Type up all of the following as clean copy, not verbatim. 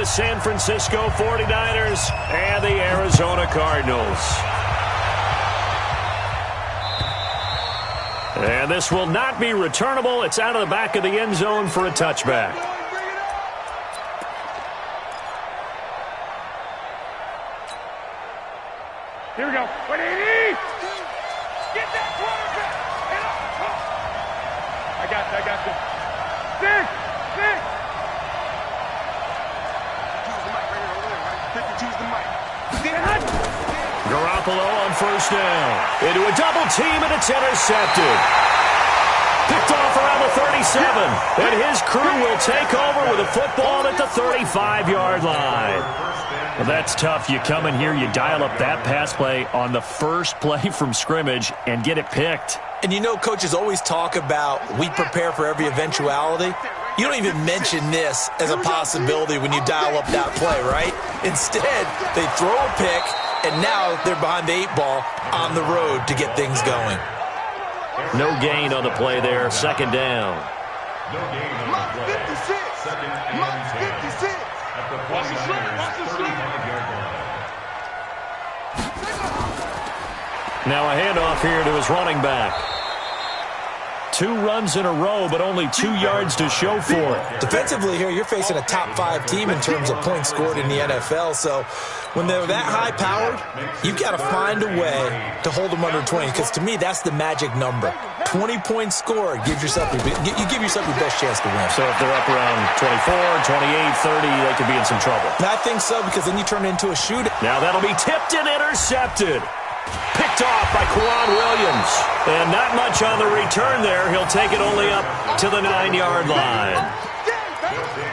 the San Francisco 49ers and the Arizona Cardinals. And this will not be returnable. It's out of the back of the end zone for a touchback. Here we go. 180! Get that quarterback! I got you. Six! Choose the mic. Garoppolo on first down. Into a double team, and it's intercepted. Picked off around the 37. And his crew will take over with a football at the 35-yard line. Well, that's tough. You come in here, you dial up that pass play on the first play from scrimmage and get it picked. And you know coaches always talk about we prepare for every eventuality. You don't even mention this as a possibility when you dial up that play, right? Instead, they throw a pick, and now they're behind the 8 ball on the road to get things going. No gain on the play there. Second down. No gain on the play. 56. Second and 10. At the 49ers 35-yard line. Now a handoff here to his running back. 2 runs in a row, but only 2 yards to show for it. Defensively here, you're facing a top-5 team in terms of points scored in the NFL. So when they're that high-powered, you've got to find a way to hold them under 20. Because to me, that's the magic number. 20 points scored, you give yourself your best chance to win. So if they're up around 24, 28, 30, they could be in some trouble. I think so, because then you turn it into a shootout. Now that'll be tipped and intercepted. Picked off by Quan Williams. And not much on the return there. He'll take it only up to the 9-yard line.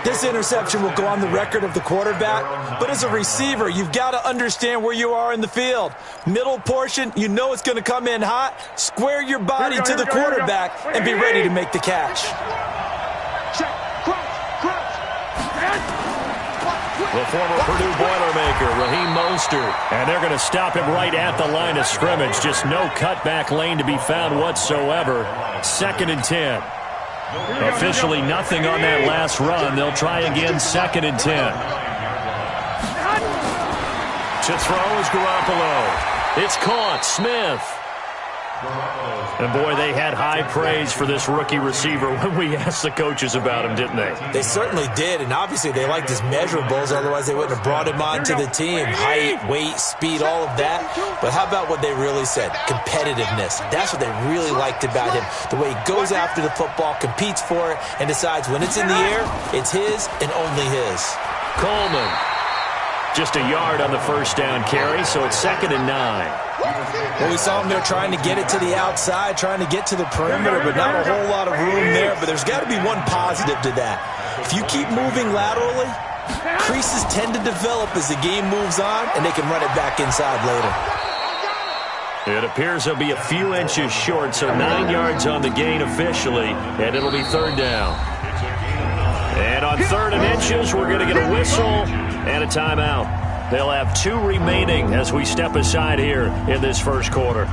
This interception will go on the record of the quarterback, but as a receiver, you've got to understand where you are in the field. Middle portion, you know it's going to come in hot. Square your body to the quarterback and be ready to make the catch. The former Purdue Boilermaker, Raheem Mostert. And they're going to stop him right at the line of scrimmage. Just no cutback lane to be found whatsoever. 2nd and 10. Officially nothing on that last run. They'll try again, 2nd and 10. To throw is Garoppolo. It's caught. Smith. And, boy, they had high praise for this rookie receiver when we asked the coaches about him, didn't they? They certainly did, and obviously they liked his measurables. Otherwise, they wouldn't have brought him onto the team. Height, weight, speed, all of that. But how about what they really said? Competitiveness. That's what they really liked about him. The way he goes after the football, competes for it, and decides when it's in the air, it's his and only his. Coleman. Just a yard on the first down carry, so it's 2nd and 9. Well, we saw him there trying to get it to the outside, trying to get to the perimeter, but not a whole lot of room there. But there's got to be one positive to that. If you keep moving laterally, creases tend to develop as the game moves on, and they can run it back inside later. It appears they'll be a few inches short, so 9 yards on the gain officially, and it'll be 3rd down. And on 3rd and inches, we're going to get a whistle and a timeout. They'll have 2 remaining as we step aside here in this first quarter.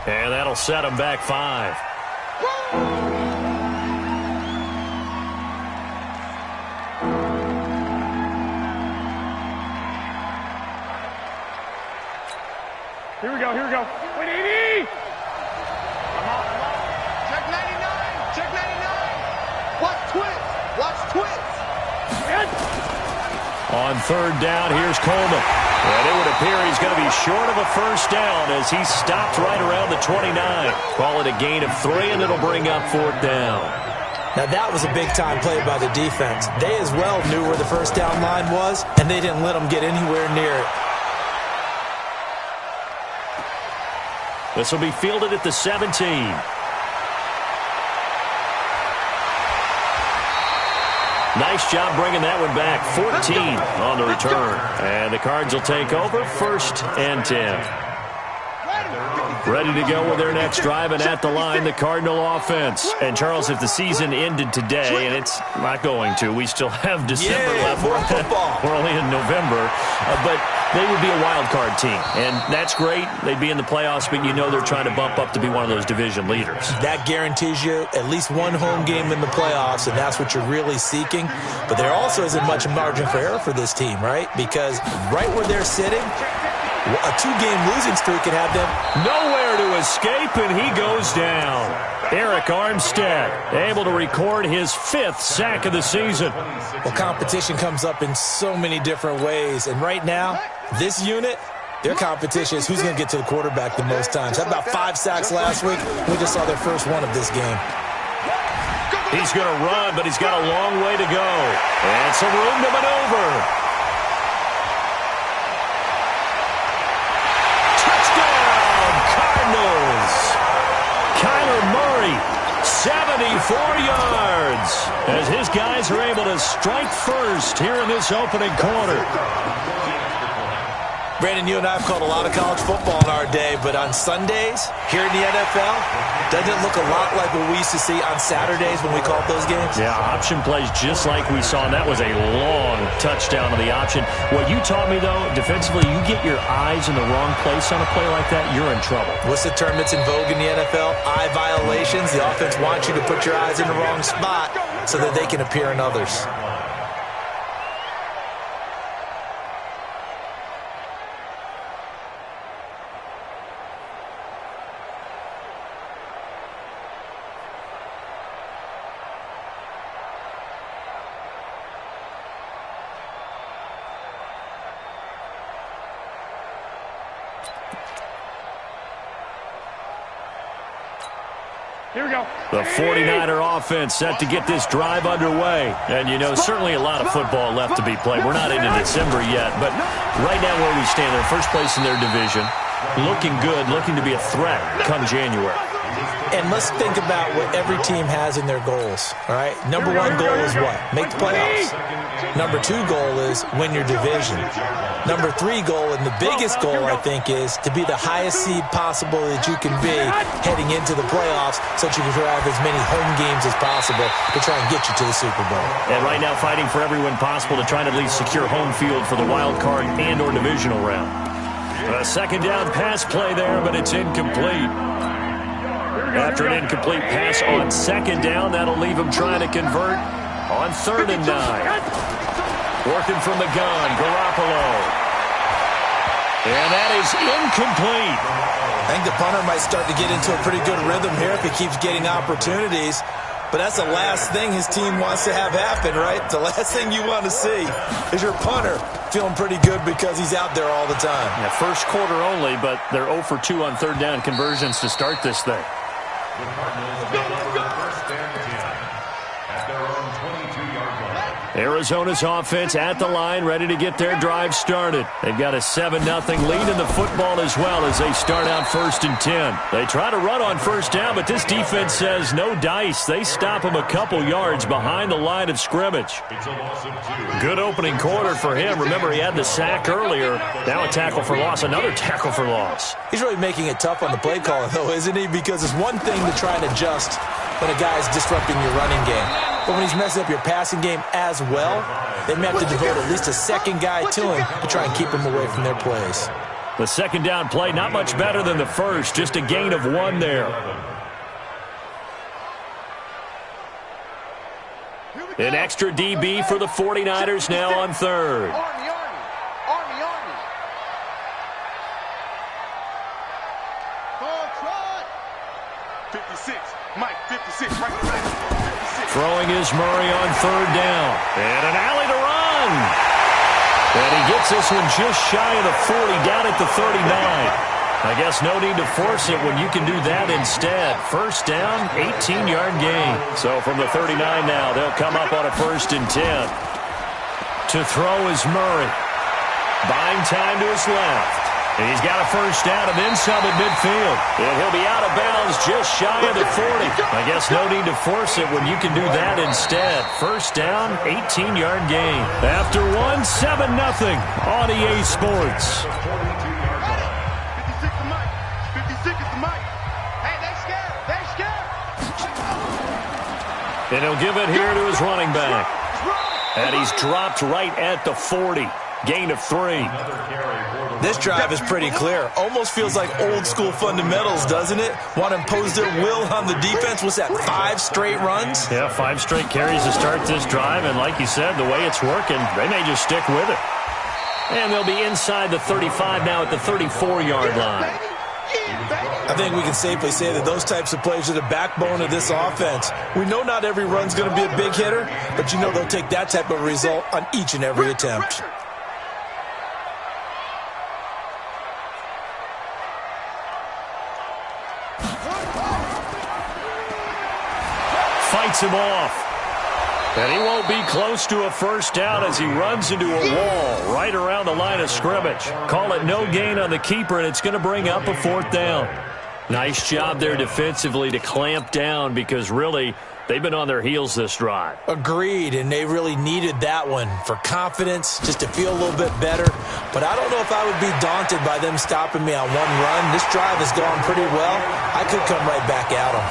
And that'll set them back 5. Here we go. 180! Check 99! Check 99! Watch twist! On 3rd down, here's Coleman. And it would appear he's going to be short of a first down as he stopped right around the 29. Call it a gain of 3, and it'll bring up 4th down. Now, that was a big-time play by the defense. They as well knew where the first down line was, and they didn't let them get anywhere near it. This will be fielded at the 17. Nice job bringing that one back. 14 on the return. And the Cards will take over, 1st and 10. Ready to go with their next drive, and at the line, the Cardinal offense. And, Charles, if the season ended today, and it's not going to, we still have December left. More football. We're only in November. But they would be a wild card team, and that's great. They'd be in the playoffs, but you know they're trying to bump up to be one of those division leaders. That guarantees you at least one home game in the playoffs, and that's what you're really seeking. But there also isn't much margin for error for this team, right? Because right where they're sitting, a 2-game losing streak could have them nowhere to escape, and he goes down. Eric Armstead able to record his 5th sack of the season. Well, competition comes up in so many different ways, and right now, this unit, their competition is who's going to get to the quarterback the most times. Had about 5 sacks last week. We just saw their first one of this game. He's going to run, but he's got a long way to go. And some room to maneuver. Kyler Murray, 74 yards, as his guys are able to strike first here in this opening quarter. Brandon, you and I have called a lot of college football in our day, but on Sundays here in the NFL, doesn't it look a lot like what we used to see on Saturdays when we called those games? Yeah, option plays just like we saw, and that was a long touchdown on the option. What you taught me, though, defensively, you get your eyes in the wrong place on a play like that, you're in trouble. What's the term that's in vogue in the NFL? Eye violations. The offense wants you to put your eyes in the wrong spot so that they can appear in others. Here we go. The 49er offense set to get this drive underway. And, you know, certainly a lot of football left to be played. We're not into December yet, but right now where we stand, they're first place in their division. Looking good, looking to be a threat come January. And let's think about what every team has in their goals, all right? Number 1 goal is what? Make the playoffs. Number 2 goal is win your division. Number 3 goal, and the biggest goal, I think, is to be the highest seed possible that you can be heading into the playoffs so that you can have as many home games as possible to try and get you to the Super Bowl. And right now fighting for every win possible to try and at least secure home field for the wild card and or divisional round. A second down pass play there, but it's incomplete. After an incomplete pass on second down, that'll leave him trying to convert on 3rd and 9. Working from the gun, Garoppolo. And that is incomplete. I think the punter might start to get into a pretty good rhythm here if he keeps getting opportunities. But that's the last thing his team wants to have happen, right? The last thing you want to see is your punter feeling pretty good because he's out there all the time. Yeah, first quarter only, but they're 0 for 2 on 3rd down conversions to start this thing. Arizona's offense at the line, ready to get their drive started. They've got a 7-0 lead in the football as well as they start out 1st and 10. They try to run on 1st down, but this defense says no dice. They stop him a couple yards behind the line of scrimmage. Good opening quarter for him. Remember, he had the sack earlier. Now a tackle for loss, another tackle for loss. He's really making it tough on the play caller, though, isn't he? Because it's one thing to try and adjust when a guy's disrupting your running game. But when he's messing up your passing game as well, they may have to devote at least a second guy to him to try and keep him away from their plays. The second down play, not much better than the first, just a gain of 1 there. An extra DB for the 49ers now on 3rd. Army. 56. Mike, 56. Right. 56. Throwing is Murray on 3rd down. And an alley to run. And he gets this one just shy of the 40, down at the 39. I guess no need to force it when you can do that instead. 1st down, 18-yard gain. So from the 39 now, they'll come up on a 1st and 10. To throw is Murray. Buying time to his left. He's got a first down and then some at midfield. And he'll be out of bounds just shy of the 40. I guess no need to force it when you can do that instead. First down, 18-yard gain. After one, 7-0 on EA Sports. 56 to Mike. 56 is the Mike. Hey, they scared. They scared. And he'll give it here to his running back. And he's dropped right at the 40. Gain of 3. This drive is pretty clear. Almost feels like old-school fundamentals, doesn't it? Want to impose their will on the defense. What's that, 5 straight runs? Yeah, 5 straight carries to start this drive. And like you said, the way it's working, they may just stick with it. And they'll be inside the 35 now at the 34-yard line. I think we can safely say that those types of plays are the backbone of this offense. We know not every run's going to be a big hitter, but you know they'll take that type of result on each and every attempt. Fights him off. And he won't be close to a first down as he runs into a wall right around the line of scrimmage. Call it no gain on the keeper, and it's going to bring up a 4th down. Nice job there defensively to clamp down because really they've been on their heels this drive. Agreed, and they really needed that one for confidence, just to feel a little bit better. But I don't know if I would be daunted by them stopping me on one run. This drive has gone pretty well. I could come right back at them.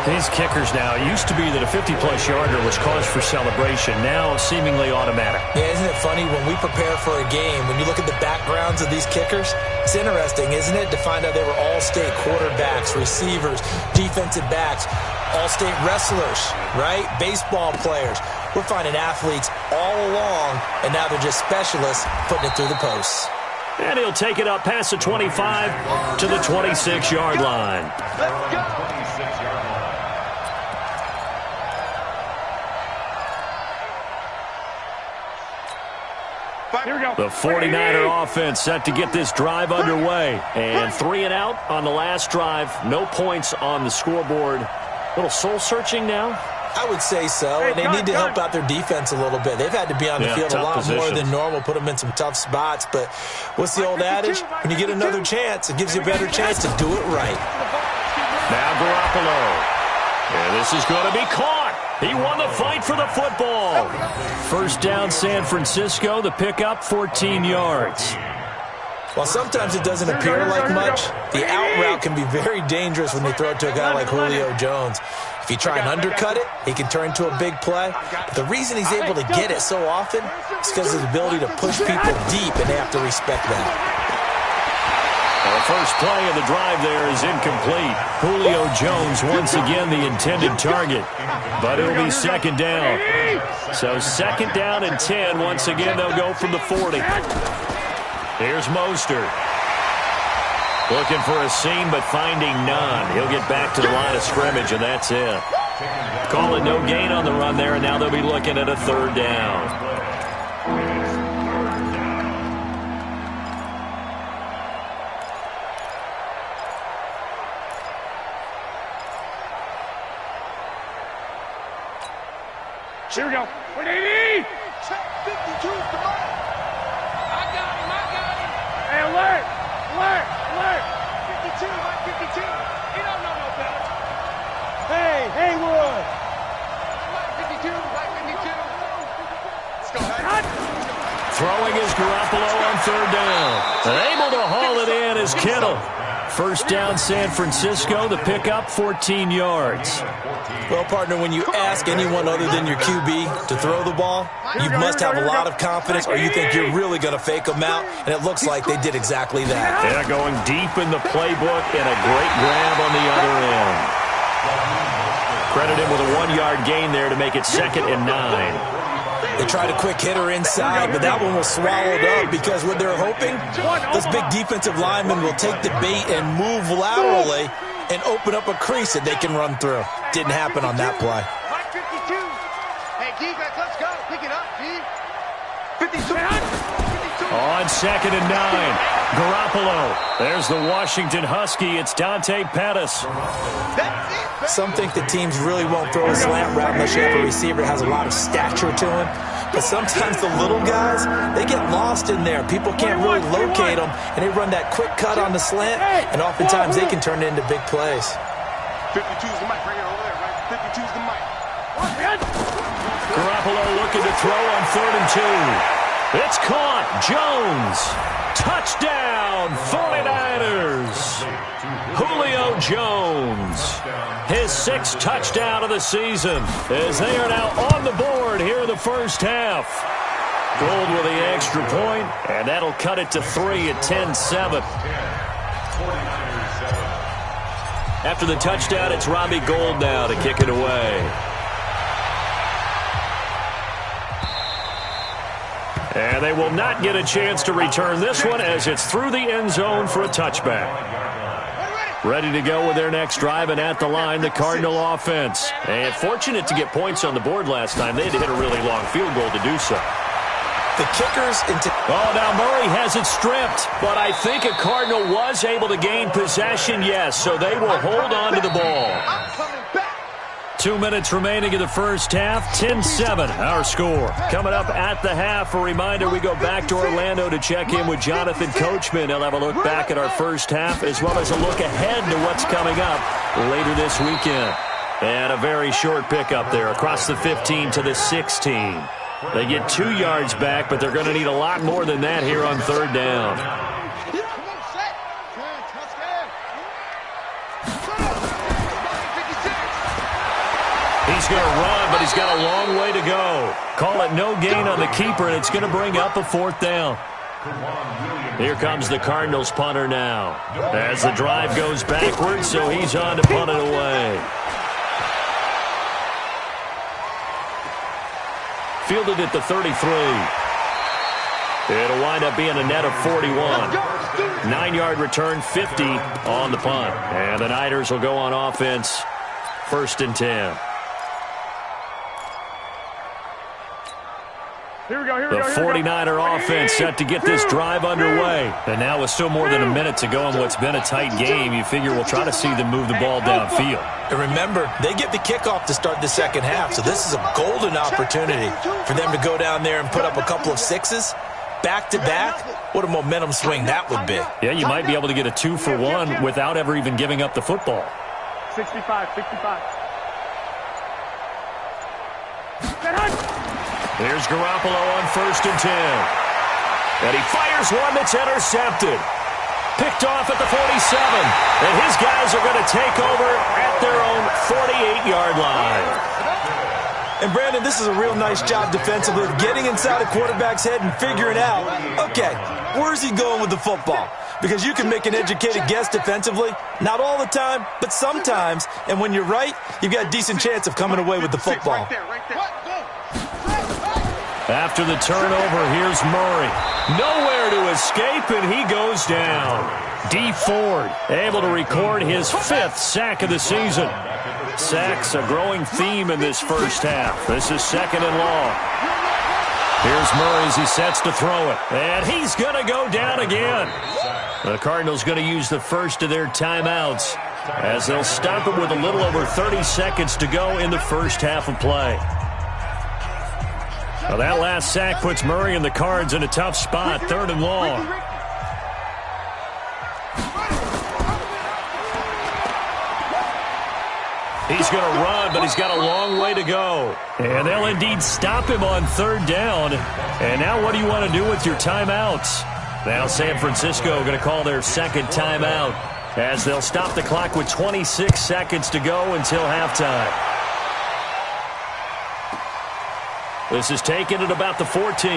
These kickers now, it used to be that a 50-plus yarder was cause for celebration. Now seemingly automatic. Yeah, isn't it funny when we prepare for a game, when you look at the backgrounds of these kickers, it's interesting, isn't it, to find out they were all-state quarterbacks, receivers, defensive backs, all-state wrestlers, right? Baseball players. We're finding athletes all along, and now they're just specialists putting it through the posts. And he'll take it up past the 25 to the 26-yard line. Let's go. Here we go. The 49er offense set to get this drive underway. And 3 and out on the last drive. No points on the scoreboard. A little soul-searching now? I would say so, and they need to help out their defense a little bit. They've had to be on the field a lot more than normal, put them in some tough spots. But what's the old adage? When you get another chance, it gives you a better chance to do it right. Now Garoppolo. And this is going to be caught. He won the fight for the football. First down, San Francisco. The pickup, 14 yards. While sometimes it doesn't appear like much, the out route can be very dangerous when you throw it to a guy like Julio Jones. If you try and undercut it, he can turn into a big play. But the reason he's able to get it so often is because of his ability to push people deep, and they have to respect that. The first play of the drive there is incomplete. Julio Jones once again the intended target, but it'll be second down. So second down and 10. Once again, they'll go from the 40. Here's Mostert. Looking for a seam, but finding none. He'll get back to the line of scrimmage, and that's it. Call it no gain on the run there, and now they'll be looking at a 3rd down. Here we go. 180. Check 52 to Mike. I got him. Hey, alert. 52, Mike 52. He don't know no better. Hey, Haywood. Mike 52. Let's go, man. Throwing is Garoppolo on 3rd down. And able to haul it in is Kittle. First down, San Francisco. The pickup, 14 yards. Well, partner, when you ask anyone other than your QB to throw the ball, you must have a lot of confidence, or you think you're really going to fake them out, and it looks like they did exactly that. Yeah, going deep in the playbook and a great grab on the other end. Credit him with a 1-yard gain there to make it 2nd and 9. They tried a quick hitter inside, but that one was swallowed up because what they're hoping, those big defensive linemen will take the bait and move laterally and open up a crease that they can run through. Didn't happen on that play. Mike 52. Hey, defense, let's go. Pick it up, G. 52. On 2nd and 9. Garoppolo. There's the Washington Husky. It's Dante Pettis. That's it. Some think the teams really won't throw a slant route unless you have a receiver that has a lot of stature to him. But sometimes the little guys, they get lost in there. People can't really locate them, and they run that quick cut on the slant, and oftentimes they can turn it into big plays. 52's the mic right here over there, right? 52's the mic. Garoppolo looking to throw on 3rd and 2. It's caught. Jones. Touchdown, 49ers. Julio Jones. His 6th touchdown of the season as they are now on the board here in the first half. Gold with the extra point, and that'll cut it to 3 at 10-7. After the touchdown, it's Robbie Gould now to kick it away. And they will not get a chance to return this one as it's through the end zone for a touchback. Ready to go with their next drive, and at the line, the Cardinal offense. And fortunate to get points on the board last time. They had to hit a really long field goal to do so. The kickers into... Oh, now Murray has it stripped, but I think a Cardinal was able to gain possession, yes, so they will hold on to the ball. 2 minutes remaining in the first half, 10-7, our score. Coming up at the half, a reminder, we go back to Orlando to check in with Jonathan Coachman. He'll have a look back at our first half, as well as a look ahead to what's coming up later this weekend. And a very short pickup there, across the 15 to the 16. They get 2 yards back, but they're going to need a lot more than that here on 3rd down. He's going to run, but he's got a long way to go. Call it no gain on the keeper, and it's going to bring up a 4th down. Here comes the Cardinals punter now. As the drive goes backwards, so he's on to punt it away. Fielded at the 33. It'll wind up being a net of 41. 9-yard return, 50 on the punt. And the Niners will go on offense, 1st and 10. The 49er offense set to get this drive underway. And now with still more than a minute to go in what's been a tight game, you figure we'll try to see them move the ball downfield. And remember, they get the kickoff to start the second half, so this is a golden opportunity for them to go down there and put up a couple of 6s. Back-to-back, what a momentum swing that would be. Yeah, you might be able to get a 2-for-1 without ever even giving up the football. 65. Here's Garoppolo on 1st and 10. And he fires one that's intercepted. Picked off at the 47. And his guys are going to take over at their own 48-yard line. And, Brandon, this is a real nice job defensively of getting inside a quarterback's head and figuring out, okay, where's he going with the football? Because you can make an educated guess defensively. Not all the time, but sometimes. And when you're right, you've got a decent chance of coming away with the football. After the turnover, here's Murray. Nowhere to escape, and he goes down. D. Ford able to record his 5th sack of the season. Sacks a growing theme in this first half. This is 2nd and long. Here's Murray as he sets to throw it. And he's going to go down again. The Cardinals going to use the first of their timeouts as they'll stop it with a little over 30 seconds to go in the first half of play. Well, that last sack puts Murray and the Cards in a tough spot, 3rd and long. He's going to run, but he's got a long way to go. And they'll indeed stop him on 3rd down. And now what do you want to do with your timeouts? Now San Francisco going to call their 2nd timeout as they'll stop the clock with 26 seconds to go until halftime. This is taken at about the 14.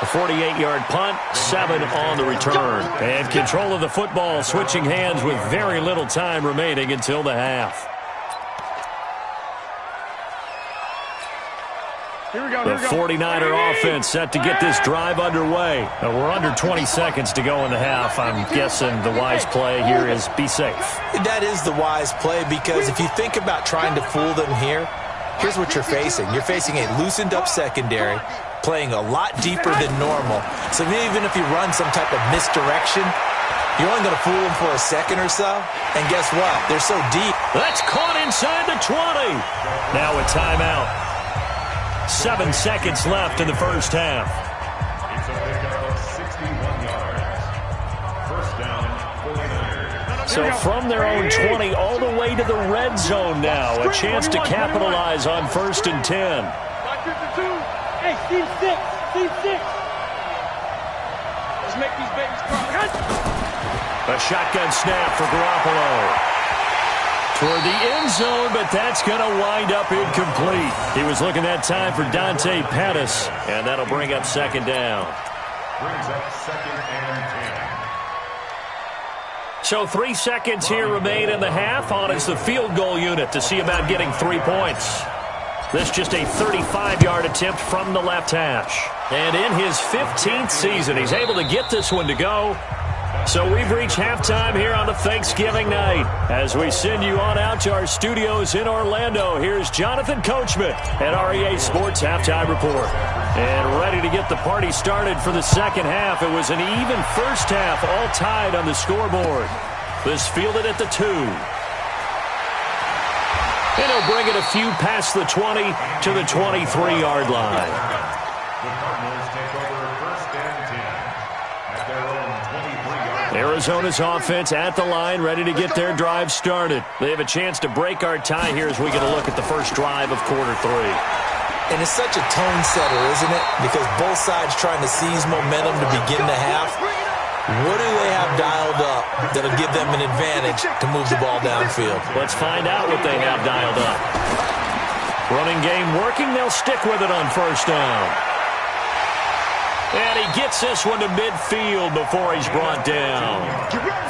A 48-yard punt, 7 on the return. And control of the football switching hands with very little time remaining until the half. The 49er offense set to get this drive underway. Now we're under 20 seconds to go in the half. I'm guessing the wise play here is be safe. That is the wise play, because if you think about trying to fool them here, here's what you're facing. You're facing a loosened-up secondary, playing a lot deeper than normal. So even if you run some type of misdirection, you're only going to fool them for a second or so. And guess what? They're so deep. That's caught inside the 20. Now a timeout. 7 seconds left in the first half. It's a pickup of 61 yards. First down, 49ers. So from their own 20 all the way to the red zone now. A chance to capitalize on 1st and 10. Hey, Steve 6. Steve 6. Let's make these babies cry. A shotgun snap for Garoppolo. Toward the end zone, but that's going to wind up incomplete. He was looking that time for Dante Pettis, and that'll bring up 2nd down. Brings up 2nd and 10. So 3 seconds here remain in the half. On is the field goal unit to see about getting 3 points. This just a 35-yard attempt from the left hash. And in his 15th season, he's able to get this one to go. So we've reached halftime here on the Thanksgiving night. As we send you on out to our studios in Orlando, here's Jonathan Coachman at REA Sports Halftime Report. And ready to get the party started for the second half. It was an even first half, all tied on the scoreboard. This fielded at the 2. And he'll bring it a few past the 20 to the 23-yard line. The Cardinals take over 1st and 10 at their own 23-yard line. Arizona's offense at the line, ready to get their drive started. They have a chance to break our tie here as we get a look at the first drive of quarter 3. And it's such a tone setter, isn't it? Because both sides trying to seize momentum to begin the half. What do they have dialed up that'll give them an advantage to move the ball downfield? Let's find out what they have dialed up. Running game working. They'll stick with it on 1st down. And he gets this one to midfield before he's brought down.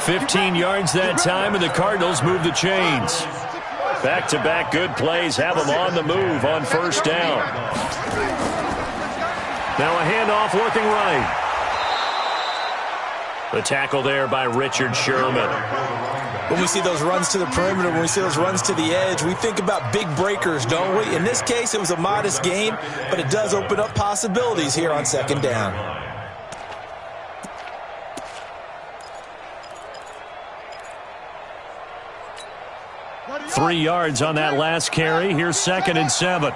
15 yards that time, and the Cardinals move the chains. Back-to-back good plays have them on the move on 1st down. Now a handoff looking right. The tackle there by Richard Sherman. When we see those runs to the perimeter, when we see those runs to the edge, we think about big breakers, don't we? In this case, it was a modest gain, but it does open up possibilities here on 2nd down. Three yards on that last carry. Here's 2nd and 7.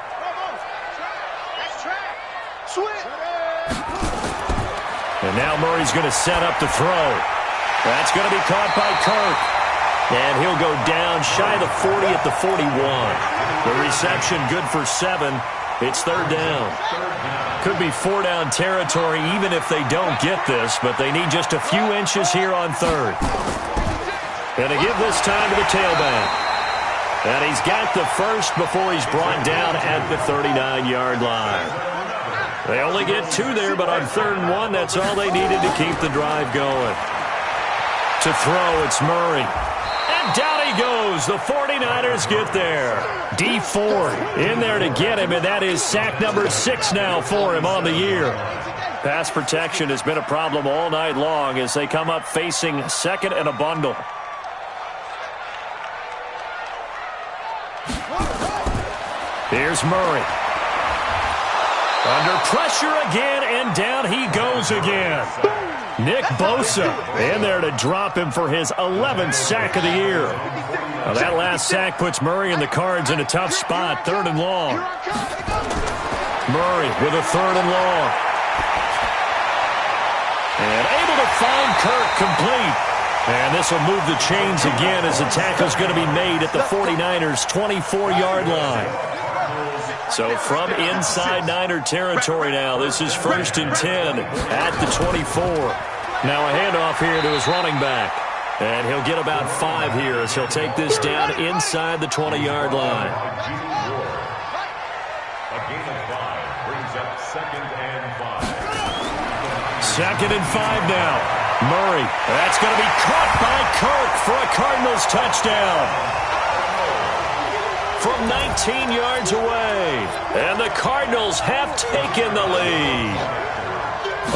And now Murray's going to set up to throw. That's going to be caught by Kirk. And he'll go down shy of the 40 at the 41. The reception good for 7. It's 3rd down. Could be 4-down territory even if they don't get this, but they need just a few inches here on 3rd. And to give this time to the tailback. And he's got the first before he's brought down at the 39-yard line. They only get 2 there, but on 3rd and 1, that's all they needed to keep the drive going. To throw, it's Murray. And down he goes. The 49ers get there. D Ford in there to get him, and that is sack number 6 now for him on the year. Pass protection has been a problem all night long as they come up facing 2nd and a bundle. Here's Murray. Under pressure again, and down he goes again. Nick Bosa in there to drop him for his 11th sack of the year. Now that last sack puts Murray and the Cards in a tough spot, 3rd and long. Murray with a 3rd and long. And able to find Kirk complete. And this will move the chains again as the tackle's going to be made at the 49ers' 24-yard line. So from inside Niner territory now, this is 1st and 10 at the 24. Now a handoff here to his running back. And he'll get about 5 here as he'll take this down inside the 20-yard line. A gain of 5 brings up 2nd and 5. 2nd and 5 now. Murray, that's going to be caught by Kirk for a Cardinals touchdown. From 19 yards away. And the Cardinals have taken the lead.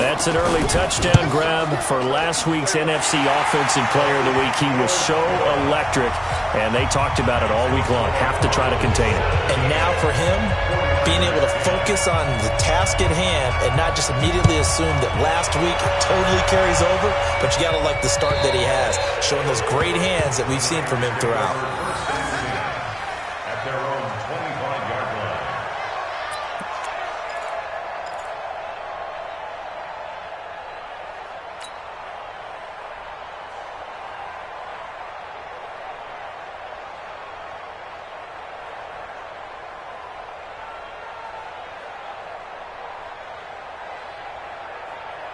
That's an early touchdown grab for last week's NFC Offensive Player of the Week. He was so electric, and they talked about it all week long. Have to try to contain it. And now for him, being able to focus on the task at hand and not just immediately assume that last week totally carries over, but you got to like the start that he has, showing those great hands that we've seen from him throughout.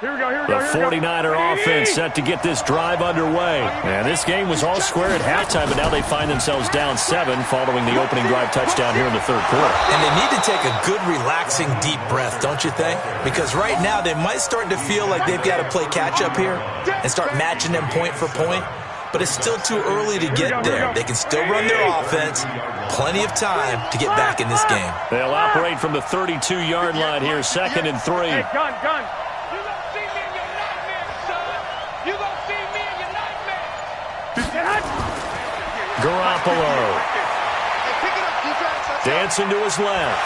The 49er offense set to get this drive underway. And this game was all square at halftime, but now they find themselves down 7 following the opening drive touchdown here in the third quarter. And they need to take a good, relaxing, deep breath, don't you think? Because right now they might start to feel like they've got to play catch-up here and start matching them point for point. But it's still too early to get there. They can still run their offense. Plenty of time to get back in this game. They'll operate from the 32-yard line here, 2nd and 3. Hey, gun. You gonna see me in your nightmares, son. You gonna see me in your nightmares. Garoppolo. Dancing to his left.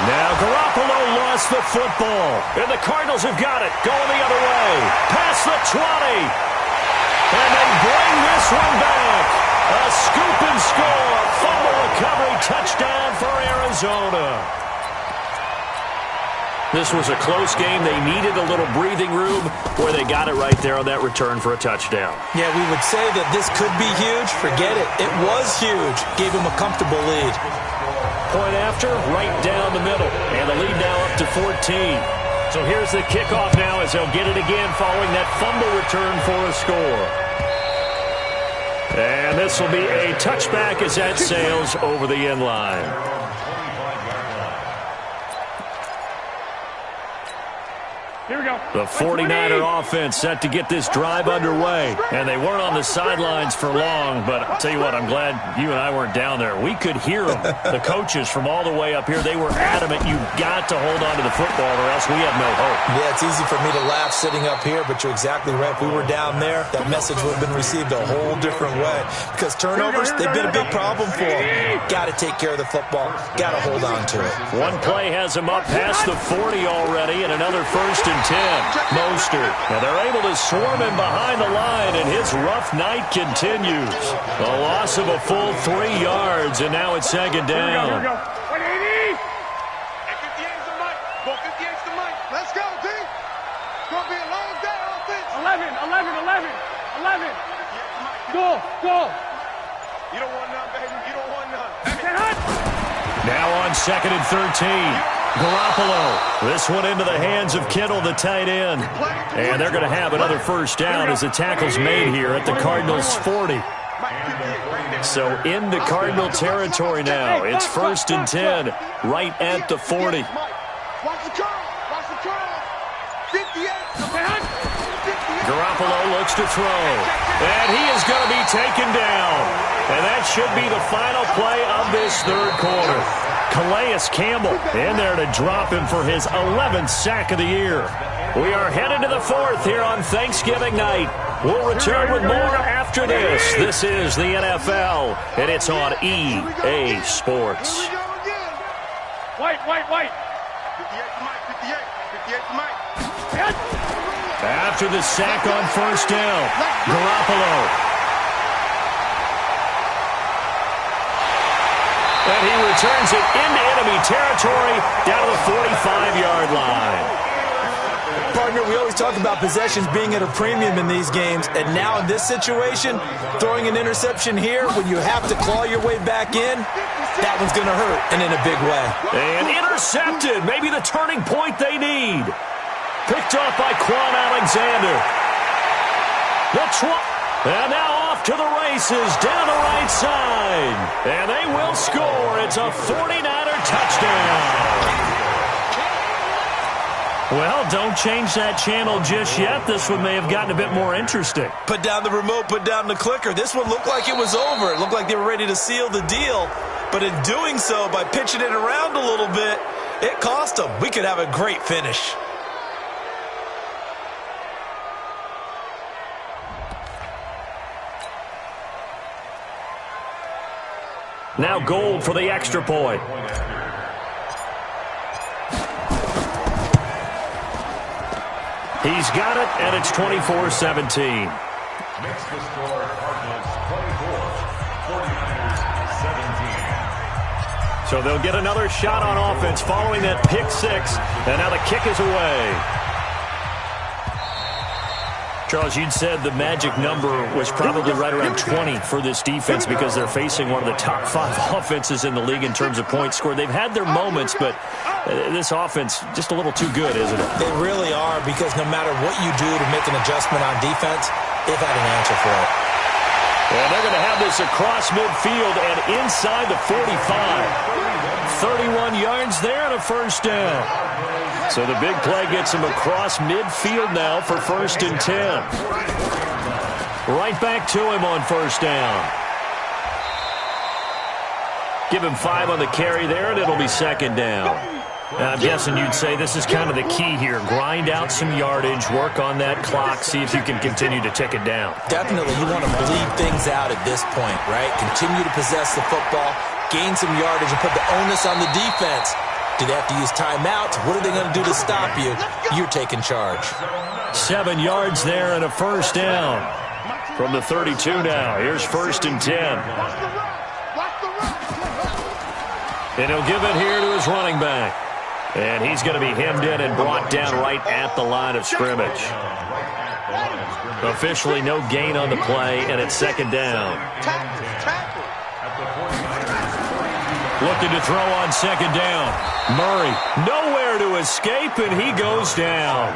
Now Garoppolo lost the football. And the Cardinals have got it. Going the other way. Past the 20. And they bring this one back. A scoop and score. Fumble recovery touchdown for Arizona. This was a close game. They needed a little breathing room where they got it right there on that return for a touchdown. Yeah, we would say that this could be huge. Forget it. It was huge. Gave him a comfortable lead. Point after, right down the middle. And the lead now up to 14. So here's the kickoff now as they'll get it again following that fumble return for a score. And this will be a touchback as that sails over the end line. Here we go. The 49er offense set to get this drive underway. And they weren't on the sidelines for long, but I'll tell you what, I'm glad you and I weren't down there. We could hear them, the coaches from all the way up here. They were adamant, you've got to hold on to the football or else we have no hope. Yeah, it's easy for me to laugh sitting up here, but you're exactly right. If we were down there, that message would have been received a whole different way. Because turnovers, they've been a big problem for them. Got to take care of the football. Got to hold on to it. One play has him up past the 40 already, and another 1st and 10. Mostert. Now they're able to swarm him behind the line, and his rough night continues. A loss of a full 3 yards, and now it's 2nd down. Here we go. 180. And 58's the mic. Go 58's the mic. Let's go, D. It's going to be a long day on offense. 11. Go. You don't want none, baby. You don't want none. Now on 2nd and 13. Garoppolo. This one into the hands of Kittle, the tight end. And they're going to have another 1st down as the tackle's made here at the Cardinals' 40. So into Cardinal territory now. It's 1st and 10 right at the 40. Watch the curl. 58. Garoppolo looks to throw. And he is going to be taken down. And that should be the final play of this third quarter. Calais Campbell in there to drop him for his 11th sack of the year. We are headed to the 4th here on Thanksgiving night. We'll return with more after this. This is the NFL, and it's on EA Sports. White. 58 to Mike. 58 to Mike. After the sack on 1st down, Garoppolo. And he returns it into enemy territory down to the 45-yard line. Partner, we always talk about possessions being at a premium in these games, and now in this situation, throwing an interception here when you have to claw your way back in, that one's going to hurt, and in a big way. And intercepted, maybe the turning point they need. Picked off by Quan Alexander. And now off to the races down the right side. And they will score. It's a 49er touchdown. Well, don't change that channel just yet. This one may have gotten a bit more interesting. Put down the remote, put down the clicker. This one looked like it was over. It looked like they were ready to seal the deal. But in doing so, by pitching it around a little bit, it cost them. We could have a great finish. Now Gold for the extra point. He's got it, and it's 24-17. Makes the score Cardinals 24, 49ers 17. So they'll get another shot on offense following that pick 6, and now the kick is away. Charles, you'd said the magic number was probably right around 20 for this defense because they're facing one of the top 5 offenses in the league in terms of points scored. They've had their moments, but this offense just a little too good, isn't it? They really are, because no matter what you do to make an adjustment on defense, they've had an answer for it. And they're going to have this across midfield and inside the 45. 31 yards there and a first down. So the big play gets him across midfield now for 1st and 10. Right back to him on first down. Give him 5 on the carry there, and it'll be 2nd down. I'm guessing you'd say this is kind of the key here. Grind out some yardage, work on that clock, see if you can continue to tick it down. Definitely, you want to bleed things out at this point, right? Continue to possess the football, gain some yardage, and put the onus on the defense. Do they have to use timeouts? What are they going to do to stop you? You're taking charge. 7 yards there and a first down. From the 32 now, here's 1st and 10. And he'll give it here to his running back. And he's going to be hemmed in and brought down right at the line of scrimmage. Officially no gain on the play, and it's 2nd down. Looking to throw on 2nd down. Murray nowhere to escape, and he goes down.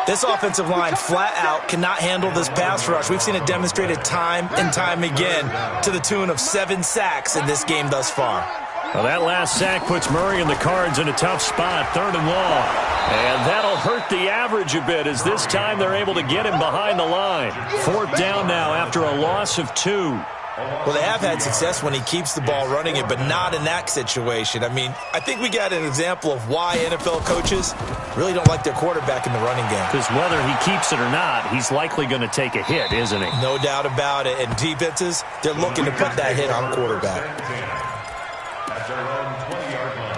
This offensive line flat out cannot handle this pass rush. We've seen it demonstrated time and time again to the tune of 7 sacks in this game thus far. Well, that last sack puts Murray and the Cards in a tough spot, 3rd and long. And that'll hurt the average a bit, as this time they're able to get him behind the line. 4th down now after a loss of 2. Well, they have had success when he keeps the ball running it, but not in that situation. I mean, I think we got an example of why NFL coaches really don't like their quarterback in the running game. Because whether he keeps it or not, he's likely going to take a hit, isn't he? No doubt about it. And defenses, they're looking to put that hit on quarterback. That's their own 20-yard line.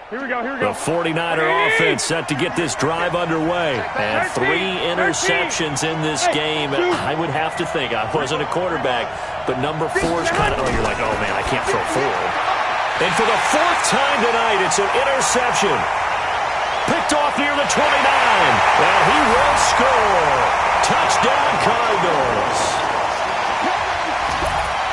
Here we go, here we go. The 49er offense set to get this drive underway. And 3 interceptions in this game. I would have to think, I wasn't a quarterback, but number 4's kind of, you're like, oh man, I can't throw 4. And for the 4th time tonight, it's an interception. Picked off near the 29. And he will score. Touchdown, Cardinals.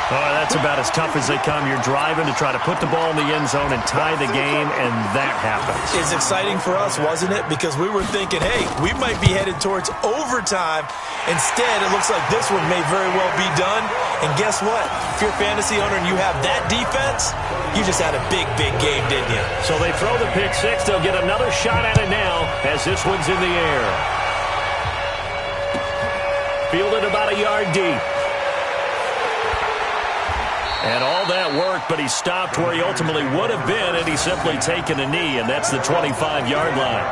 Oh, that's about as tough as they come. You're driving to try to put the ball in the end zone and tie the game, and that happens. It's exciting for us, wasn't it? Because we were thinking, hey, we might be headed towards overtime. Instead, it looks like this one may very well be done. And guess what? If you're a fantasy owner and you have that defense, you just had a big, big game, didn't you? So they throw the pick 6. They'll get another shot at it now as this one's in the air. Fielded about a yard deep. And all that work, but he stopped where he ultimately would have been, and he's simply taken a knee, and that's the 25-yard line.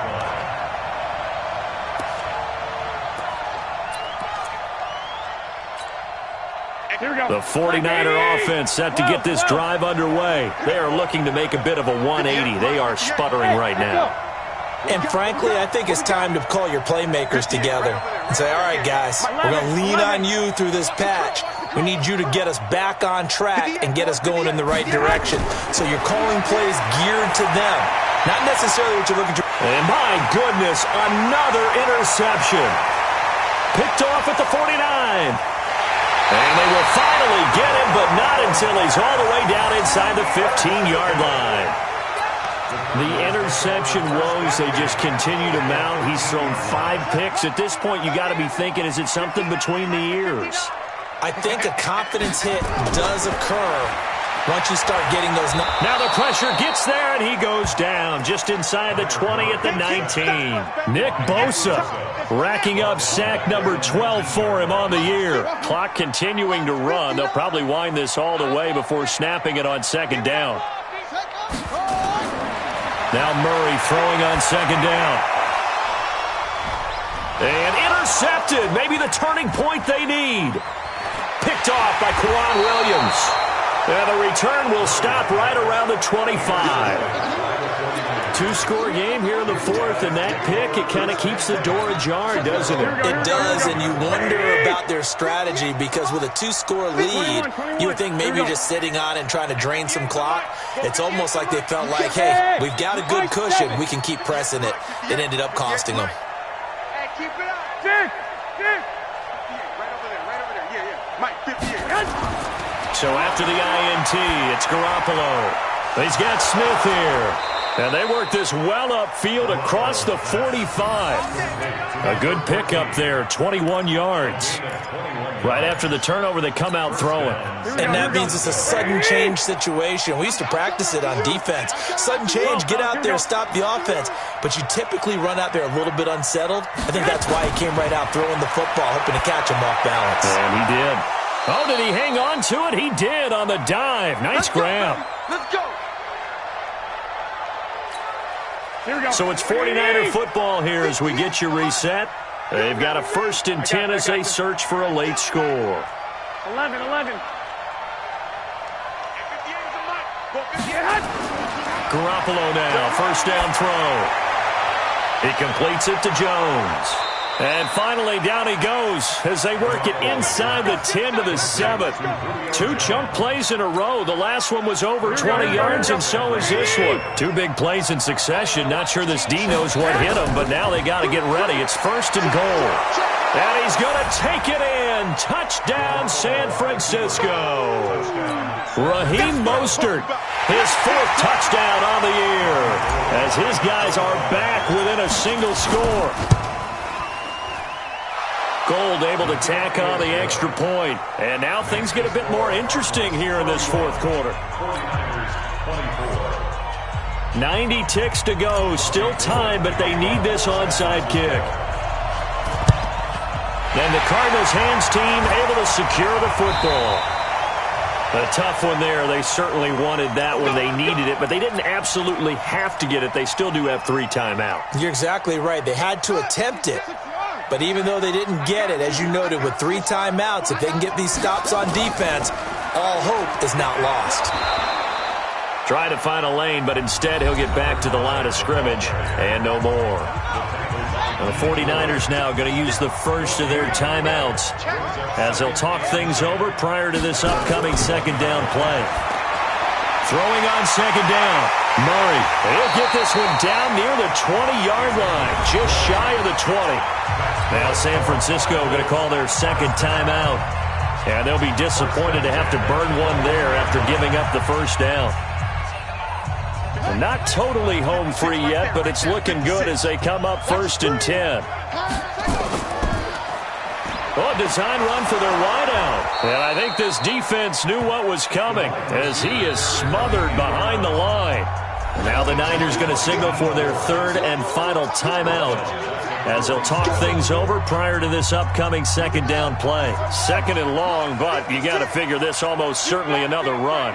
The 49er offense set to get this drive underway. They are looking to make a bit of a 180. They are sputtering right now. And frankly, I think it's time to call your playmakers together and say, all right, guys, we're going to lean on you through this patch. We need you to get us back on track and get us going in the right direction. So you're calling plays geared to them, not necessarily what you're looking to. And my goodness, another interception. Picked off at the 49. And they will finally get him, but not until he's all the way down inside the 15-yard line. The interception woes, they just continue to mount. He's thrown 5 picks. At this point, you got to be thinking, is it something between the ears? I think a confidence hit does occur once you start getting those. Now the pressure gets there, and he goes down just inside the 20 at the 19. Nick Bosa racking up sack number 12 for him on the year. Clock continuing to run. They'll probably wind this all the way before snapping it on 2nd down. Now Murray throwing on 2nd down. And intercepted. Maybe the turning point they need. Picked off by Quan Williams. And the return will stop right around the 25. Two-score game here in the fourth, and that pick, it kind of keeps the door ajar, doesn't it? It does, and you wonder about their strategy because with a two-score lead, you would think maybe just sitting on and trying to drain some clock. It's almost like they felt like, hey, we've got a good cushion. We can keep pressing it. It ended up costing them. Hey, keep it up. Right over there. Yeah. Mike, 58. So after the INT, it's Garoppolo. He's got Smith here. And they work this well upfield across the 45. A good pickup there, 21 yards. Right after the turnover, they come out throwing. And that means it's a sudden change situation. We used to practice it on defense. Sudden change, get out there, stop the offense. But you typically run out there a little bit unsettled. I think that's why he came right out throwing the football, hoping to catch him off balance. And he did. Oh, did he hang on to it? He did on the dive. Nice grab. Let's go. Here we go. So it's 49er football here as we get you reset. They've got a 1st and 10 as they search for a late score. 11. Garoppolo now, 1st down throw. He completes it to Jones. And finally, down he goes as they work it inside the 10 to the 7. 2 chunk plays in a row. The last one was over 20 yards, and so is this one. 2 big plays in succession. Not sure this D knows what hit him, but now they got to get ready. It's 1st and goal. And he's going to take it in. Touchdown, San Francisco. Raheem Mostert, his 4th touchdown on the year, as his guys are back within a single score. Gold able to tack on the extra point. And now things get a bit more interesting here in this 4th quarter. 90 ticks to go. Still time, but they need this onside kick. And the Cardinals hands team able to secure the football. A tough one there. They certainly wanted that when they needed it, but they didn't absolutely have to get it. They still do have 3 timeouts. You're exactly right. They had to attempt it. But even though they didn't get it, as you noted, with 3 timeouts, if they can get these stops on defense, all hope is not lost. Try to find a lane, but instead he'll get back to the line of scrimmage and no more. And the 49ers now going to use the first of their timeouts as they'll talk things over prior to this upcoming 2nd down play. Throwing on 2nd down. Murray, he'll get this one down near the 20-yard line, just shy of the 20. Now San Francisco going to call their 2nd timeout. And they'll be disappointed to have to burn one there after giving up the 1st down. And not totally home free yet, but it's looking good as they come up 1st and 10. Oh, design run for their wideout. And I think this defense knew what was coming as he is smothered behind the line. Now the Niners going to signal for their 3rd and final timeout as they'll talk things over prior to this upcoming 2nd down play. 2nd and long, but you got to figure this almost certainly another run.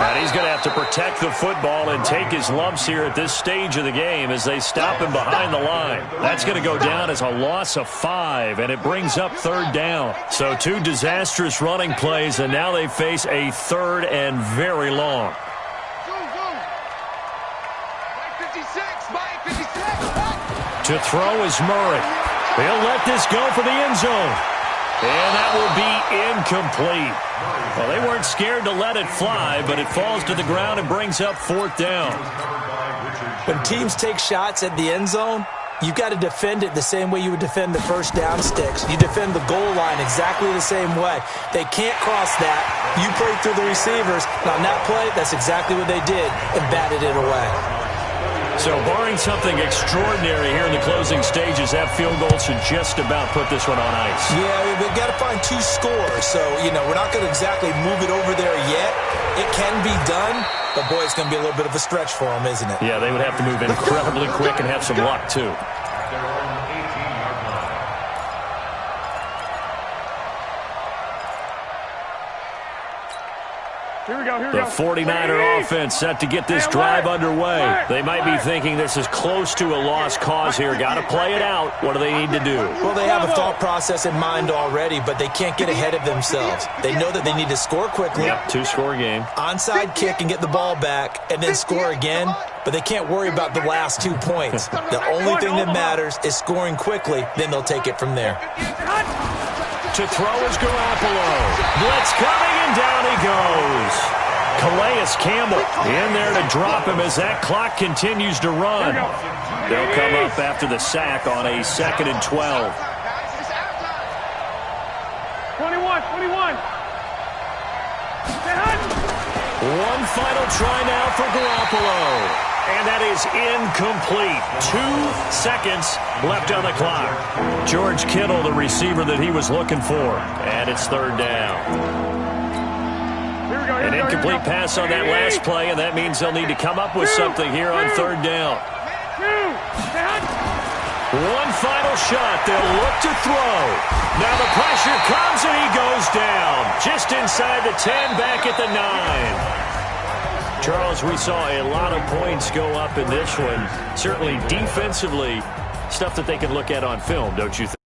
And he's going to have to protect the football and take his lumps here at this stage of the game as they stop him behind the line. That's going to go down as a loss of 5, and it brings up 3rd down. So 2 disastrous running plays, and now they face a 3rd and very long. To throw is Murray. He'll let this go for the end zone. And that will be incomplete. Well, they weren't scared to let it fly, but it falls to the ground and brings up 4th down. When teams take shots at the end zone, you've got to defend it the same way you would defend the 1st down sticks. You defend the goal line exactly the same way. They can't cross that. You play through the receivers. And on that play, that's exactly what they did and batted it away. So barring something extraordinary here in the closing stages, that field goal should just about put this one on ice. Yeah, we've got to find 2 scores. So, we're not going to exactly move it over there yet. It can be done, but, boy, it's going to be a little bit of a stretch for them, isn't it? Yeah, they would have to move incredibly quick and have some luck, too. Here we go. The 49er offense set to get this drive underway. They might be thinking this is close to a lost cause here. Got to play it out. What do they need to do? Well, they have a thought process in mind already, but they can't get ahead of themselves. They know that they need to score quickly. Yep, two-score game. Onside kick and get the ball back, and then score again. But they can't worry about the last 2 points. The only thing that matters is scoring quickly. Then they'll take it from there. To throw is Garoppolo. Blitz coming, and down he goes. Calais Campbell in there to drop him as that clock continues to run. They'll come up after the sack on a 2nd and 12. 21. One final try now for Garoppolo. And that is incomplete. 2 seconds left on the clock. George Kittle, the receiver that he was looking for. And it's 3rd down. An incomplete pass on that last play, and that means they'll need to come up with something here on 3rd down. One final shot. They'll look to throw. Now the pressure comes, and he goes down. Just inside the 10, back at the 9. Charles, we saw a lot of points go up in this one. Certainly defensively, stuff that they can look at on film, don't you think?